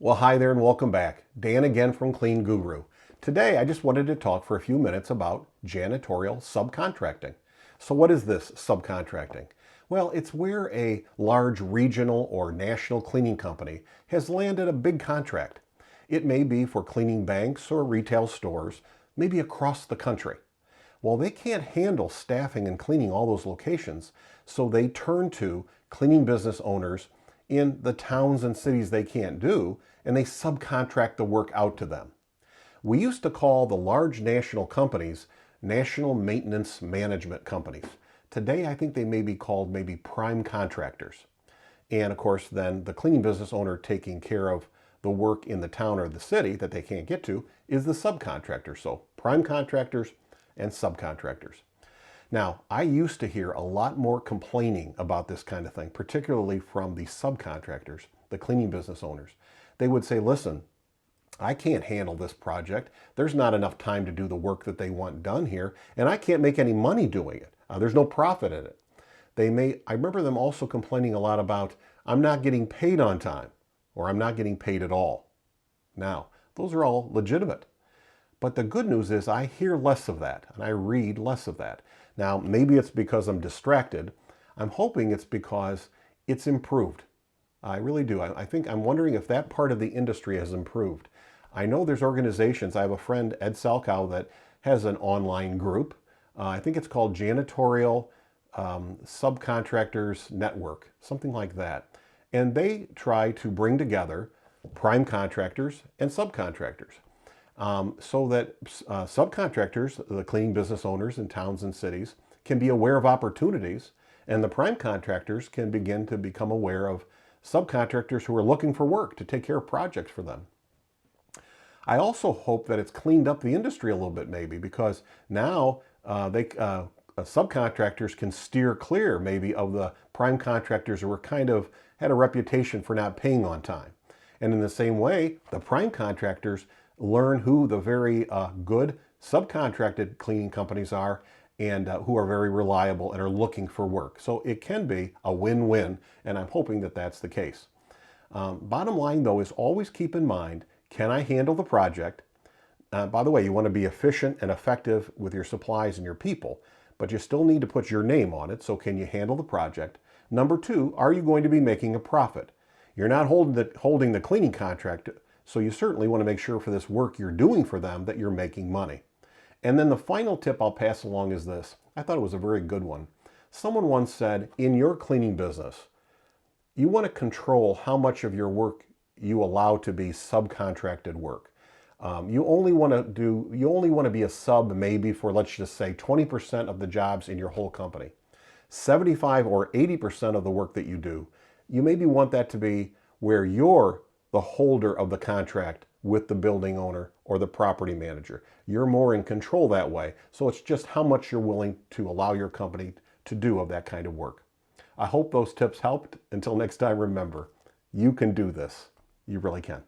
Well, hi there and welcome back. Dan again from Clean Guru. Today, I just wanted to talk for a few minutes about janitorial subcontracting. So what is this subcontracting? Well, it's where a large regional or national cleaning company has landed a big contract. It may be for cleaning banks or retail stores, maybe across the country. Well, they can't handle staffing and cleaning all those locations, so they turn to cleaning business owners in the towns and cities they can't do, and they subcontract the work out to them. We used to call the large national companies national maintenance management companies. Today, I think they may be called prime contractors. And of course, then the cleaning business owner taking care of the work in the town or the city that they can't get to is the subcontractor. So prime contractors and subcontractors. Now, I used to hear a lot more complaining about this kind of thing, particularly from the subcontractors, the cleaning business owners. They would say, listen, I can't handle this project. There's not enough time to do the work that they want done here, and I can't make any money doing it. There's no profit in it. I remember them also complaining a lot about, I'm not getting paid on time, or I'm not getting paid at all. Now, those are all legitimate. But the good news is I hear less of that, and I read less of that. Now, maybe it's because I'm distracted. I'm hoping it's because it's improved. I really do. I'm wondering if that part of the industry has improved. I know there's organizations. I have a friend, Ed Salkow, that has an online group. I think it's called Janitorial Subcontractors Network, something like that. And they try to bring together prime contractors and subcontractors. So that subcontractors, the cleaning business owners in towns and cities, can be aware of opportunities, and the prime contractors can begin to become aware of subcontractors who are looking for work to take care of projects for them. I also hope that it's cleaned up the industry a little bit, maybe, because now subcontractors can steer clear maybe of the prime contractors who were had a reputation for not paying on time. And in the same way, the prime contractors learn who the very good subcontracted cleaning companies are and who are very reliable and are looking for work. So it can be a win-win, and I'm hoping that that's the case. Bottom line, though, is always keep in mind, can I handle the project? By the way, you want to be efficient and effective with your supplies and your people, but you still need to put your name on it, so can you handle the project? Number two, are you going to be making a profit? You're not holding the cleaning contract, so you certainly want to make sure for this work you're doing for them that you're making money. And then the final tip I'll pass along is this. I thought it was a very good one. Someone once said, in your cleaning business, you want to control how much of your work you allow to be subcontracted work. You only want to be a sub maybe for, let's just say, 20% of the jobs in your whole company. 75 or 80% of the work that you do, you maybe want that to be where you're the holder of the contract with the building owner or the property manager. You're more in control that way. So it's just how much you're willing to allow your company to do of that kind of work. I hope those tips helped. Until next time, remember, you can do this. You really can.